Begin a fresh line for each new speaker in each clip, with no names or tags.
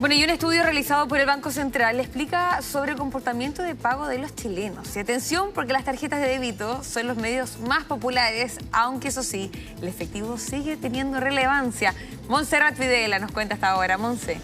Bueno, y un estudio realizado por el Banco Central explica sobre el comportamiento de pago de los chilenos. Y atención, porque las tarjetas de débito son los medios más populares, aunque eso sí, el efectivo sigue teniendo relevancia. Montserrat Videla nos cuenta hasta ahora. Monse.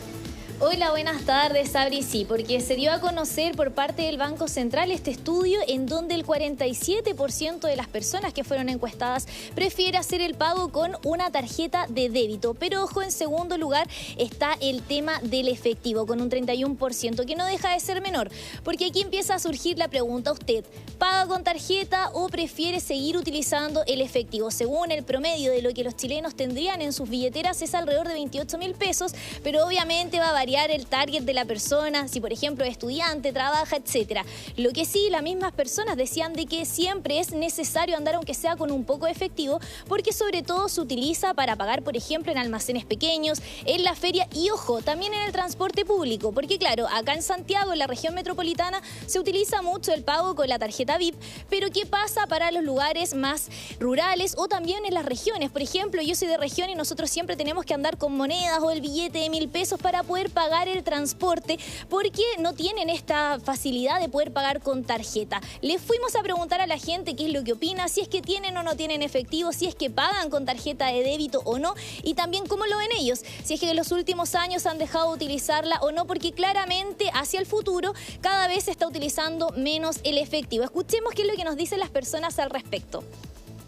Hola, buenas tardes, Sabri. Sí, porque se dio a conocer por parte del Banco Central este estudio en donde el 47% de las personas que fueron encuestadas prefiere hacer el pago con una tarjeta de débito. Pero ojo, en segundo lugar está el tema del efectivo, con un 31%, que no deja de ser menor. Porque aquí empieza a surgir la pregunta: ¿usted paga con tarjeta o prefiere seguir utilizando el efectivo? Según el promedio de lo que los chilenos tendrían en sus billeteras es alrededor de 28.000 pesos, pero obviamente va a variar el target de la persona, si por ejemplo es estudiante, trabaja, etcétera. Lo que sí, las mismas personas decían de que siempre es necesario andar aunque sea con un poco de efectivo, porque sobre todo se utiliza para pagar, por ejemplo, en almacenes pequeños, en la feria y, ojo, también en el transporte público, porque claro, acá en Santiago, en la región metropolitana, se utiliza mucho el pago con la tarjeta VIP, pero ¿qué pasa para los lugares más rurales o también en las regiones? Por ejemplo, yo soy de región y nosotros siempre tenemos que andar con monedas o el billete de 1.000 pesos para poder pagar el transporte, porque no tienen esta facilidad de poder pagar con tarjeta. Le fuimos a preguntar a la gente qué es lo que opina, si es que tienen o no tienen efectivo, si es que pagan con tarjeta de débito o no, y también cómo lo ven ellos, si es que en los últimos años han dejado de utilizarla o no, porque claramente hacia el futuro cada vez se está utilizando menos el efectivo. Escuchemos qué es lo que nos dicen las personas al respecto.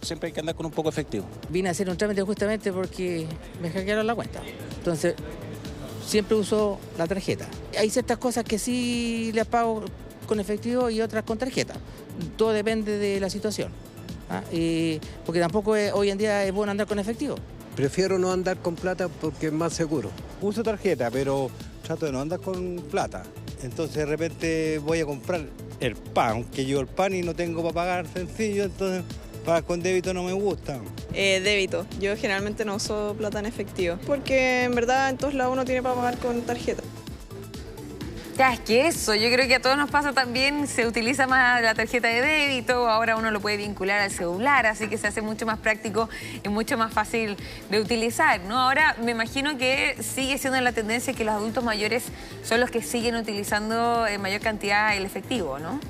Siempre hay que andar con un poco efectivo.
Vine a hacer un trámite justamente porque me hackearon la cuenta. Entonces, siempre uso la tarjeta. Hay ciertas cosas que sí les pago con efectivo y otras con tarjeta. Todo depende de la situación. Porque tampoco hoy en día es bueno andar con efectivo.
Prefiero no andar con plata porque es más seguro.
Uso tarjeta, pero trato de no andar con plata. Entonces de repente voy a comprar el pan, que yo el pan y no tengo para pagar sencillo, entonces pagar con débito no me gusta.
Débito. Yo generalmente no uso plata en efectivo, porque en verdad en todos lados uno tiene para pagar con tarjeta.
Ya, es que eso, yo creo que a todos nos pasa también, se utiliza más la tarjeta de débito, ahora uno lo puede vincular al celular, así que se hace mucho más práctico y mucho más fácil de utilizar, ¿no? Ahora me imagino que sigue siendo la tendencia que los adultos mayores son los que siguen utilizando en mayor cantidad el efectivo, ¿no?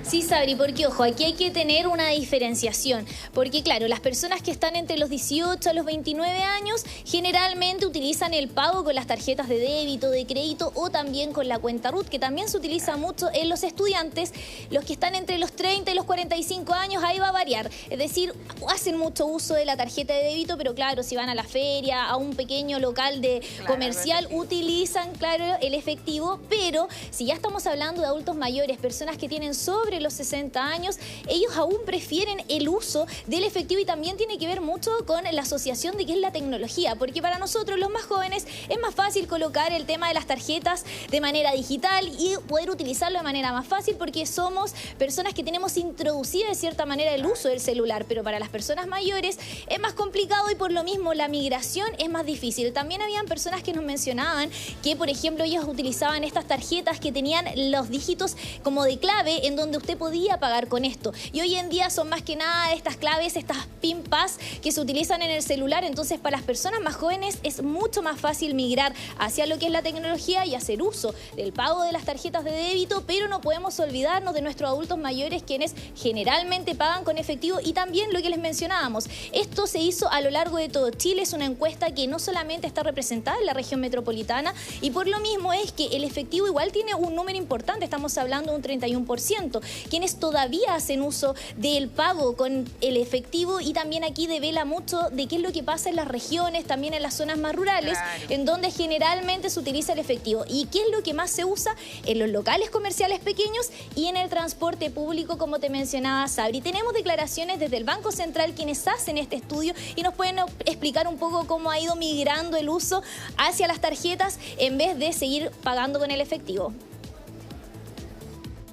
Sí, Sabri, porque ojo, aquí hay que tener una diferenciación, porque claro, las personas que están entre los 18 a los 29 años generalmente utilizan el pago con las tarjetas de débito, de crédito o también con la cuenta RUT, que también se utiliza mucho en los estudiantes. Los que están entre los 30 y los 45 años, ahí va a variar, es decir, hacen mucho uso de la tarjeta de débito, pero claro, si van a la feria, a un pequeño local de comercial, utilizan, claro, el efectivo, pero si ya estamos hablando de adultos mayores, personas que tienen sobre los 60 años, ellos aún prefieren el uso del efectivo, y también tiene que ver mucho con la asociación de qué es la tecnología, porque para nosotros los más jóvenes es más fácil colocar el tema de las tarjetas de manera digital y poder utilizarlo de manera más fácil, porque somos personas que tenemos introducido de cierta manera el uso del celular, pero para las personas mayores es más complicado y por lo mismo la migración es más difícil. También habían personas que nos mencionaban que, por ejemplo, ellos utilizaban estas tarjetas que tenían los dígitos como de clave, en donde usted podía pagar con esto. Y hoy en día son más que nada estas claves, estas PIN Pass que se utilizan en el celular. Entonces, para las personas más jóvenes es mucho más fácil migrar hacia lo que es la tecnología y hacer uso del pago de las tarjetas de débito, pero no podemos olvidarnos de nuestros adultos mayores, quienes generalmente pagan con efectivo. Y también lo que les mencionábamos, esto se hizo a lo largo de todo Chile, es una encuesta que no solamente está representada en la región metropolitana, y por lo mismo es que el efectivo igual tiene un número importante, estamos hablando de un 31%, quienes todavía hacen uso del pago con el efectivo. Y también aquí devela mucho de qué es lo que pasa en las regiones, también en las zonas más rurales, en donde generalmente se utiliza el efectivo. ¿Y qué es lo que más se usa? En los locales comerciales pequeños y en el transporte público, como te mencionaba, Sabri. Tenemos declaraciones desde el Banco Central, quienes hacen este estudio, y nos pueden explicar un poco cómo ha ido migrando el uso hacia las tarjetas en vez de seguir pagando con el efectivo.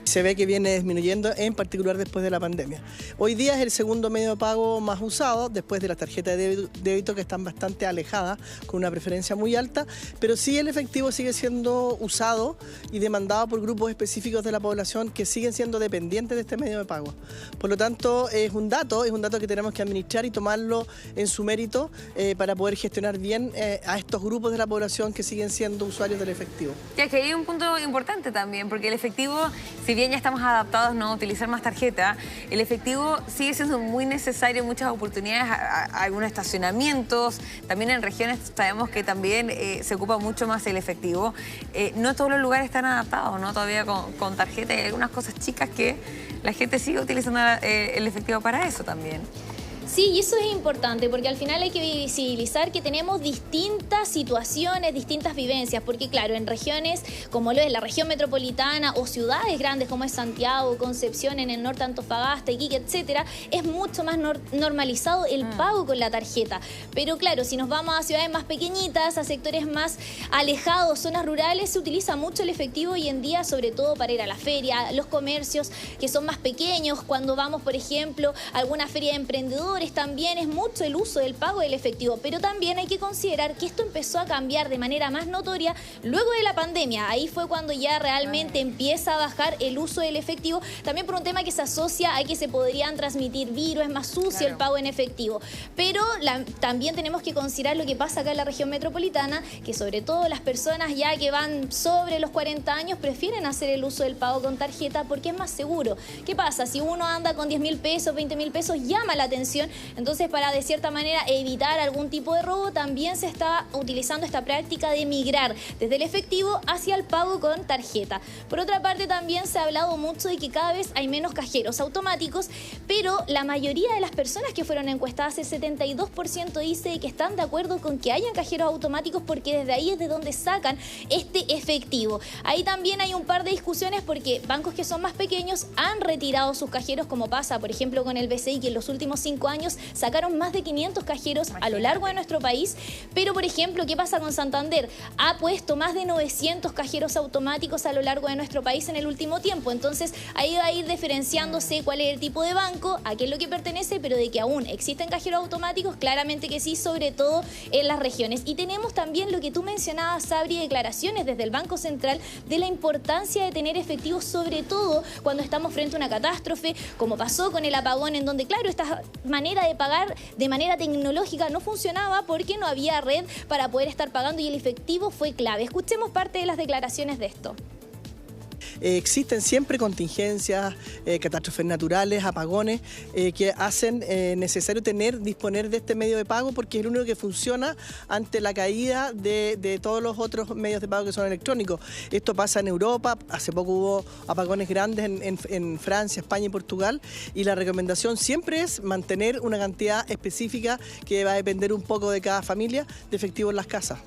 Se ve que viene disminuyendo, en particular después de la pandemia. Hoy día es el segundo medio de pago más usado, después de las tarjetas de débito que están bastante alejadas, con una preferencia muy alta, pero sí el efectivo sigue siendo usado y demandado por grupos específicos de la población que siguen siendo dependientes de este medio de pago. Por lo tanto, es un dato que tenemos que administrar y tomarlo en su mérito para poder gestionar bien a estos grupos de la población que siguen siendo usuarios del efectivo.
Ya que hay un punto importante también, porque el efectivo, si bien ya estamos adaptados a utilizar más tarjeta, el efectivo sigue siendo muy necesario en muchas oportunidades, algunos estacionamientos, también en regiones sabemos que también se ocupa mucho más el efectivo. No todos los lugares están adaptados, ¿no? Todavía con tarjeta, hay algunas cosas chicas que la gente sigue utilizando el efectivo para eso también.
Sí, y eso es importante porque al final hay que visibilizar que tenemos distintas situaciones, distintas vivencias, porque claro, en regiones como lo es la región metropolitana o ciudades grandes como es Santiago, Concepción, en el norte Antofagasta, Iquique, etcétera, es mucho más normalizado el pago con la tarjeta. Pero claro, si nos vamos a ciudades más pequeñitas, a sectores más alejados, zonas rurales, se utiliza mucho el efectivo hoy en día, sobre todo para ir a la feria, los comercios que son más pequeños, cuando vamos, por ejemplo, a alguna feria de emprendedores, también es mucho el uso del pago del efectivo, pero también hay que considerar que esto empezó a cambiar de manera más notoria luego de la pandemia. Ahí fue cuando ya realmente empieza a bajar el uso del efectivo, también por un tema que se asocia a que se podrían transmitir virus, es más sucio el pago en efectivo. Pero también tenemos que considerar lo que pasa acá en la región metropolitana, que sobre todo las personas ya que van sobre los 40 años prefieren hacer el uso del pago con tarjeta porque es más seguro. ¿Qué pasa? Si uno anda con 10.000 pesos, 20.000 pesos, llama la atención. Entonces, para de cierta manera evitar algún tipo de robo, también se está utilizando esta práctica de migrar desde el efectivo hacia el pago con tarjeta. Por otra parte, también se ha hablado mucho de que cada vez hay menos cajeros automáticos, pero la mayoría de las personas que fueron encuestadas, el 72% dice que están de acuerdo con que hayan cajeros automáticos porque desde ahí es de donde sacan este efectivo. Ahí también hay un par de discusiones porque bancos que son más pequeños han retirado sus cajeros, como pasa, por ejemplo, con el BCI, que en los últimos 5 años sacaron más de 500 cajeros a lo largo de nuestro país, pero por ejemplo, ¿qué pasa con Santander? Ha puesto más de 900 cajeros automáticos a lo largo de nuestro país en el último tiempo, entonces ahí va a ir diferenciándose cuál es el tipo de banco, a qué es lo que pertenece, pero de que aún existen cajeros automáticos, claramente que sí, sobre todo en las regiones. Y tenemos también lo que tú mencionabas, Sabri, declaraciones desde el Banco Central de la importancia de tener efectivo, sobre todo cuando estamos frente a una catástrofe, como pasó con el apagón, en donde, claro, esta manera de pagar de manera tecnológica no funcionaba porque no había red para poder estar pagando y el efectivo fue clave. Escuchemos parte de las declaraciones de esto.
Existen siempre contingencias, catástrofes naturales, apagones, que hacen necesario disponer de este medio de pago porque es el único que funciona ante la caída de todos los otros medios de pago que son electrónicos. Esto pasa en Europa, hace poco hubo apagones grandes en Francia, España y Portugal, y la recomendación siempre es mantener una cantidad específica que va a depender un poco de cada familia de efectivo en las casas.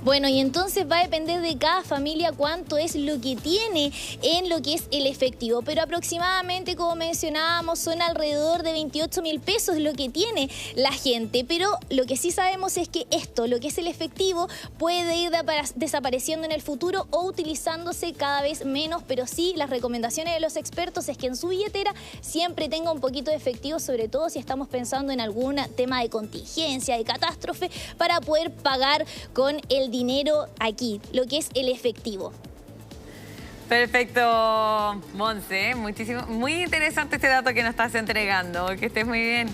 Bueno, y entonces va a depender de cada familia cuánto es lo que tiene en lo que es el efectivo. Pero aproximadamente, como mencionábamos, son alrededor de 28.000 pesos lo que tiene la gente. Pero lo que sí sabemos es que esto, lo que es el efectivo, puede ir desapareciendo en el futuro o utilizándose cada vez menos. Pero sí, las recomendaciones de los expertos es que en su billetera siempre tenga un poquito de efectivo, sobre todo si estamos pensando en algún tema de contingencia, de catástrofe, para poder pagar con el dinero aquí, lo que es el efectivo.
Perfecto, Monse, muchísimo, muy interesante este dato que nos estás entregando. Que estés muy bien.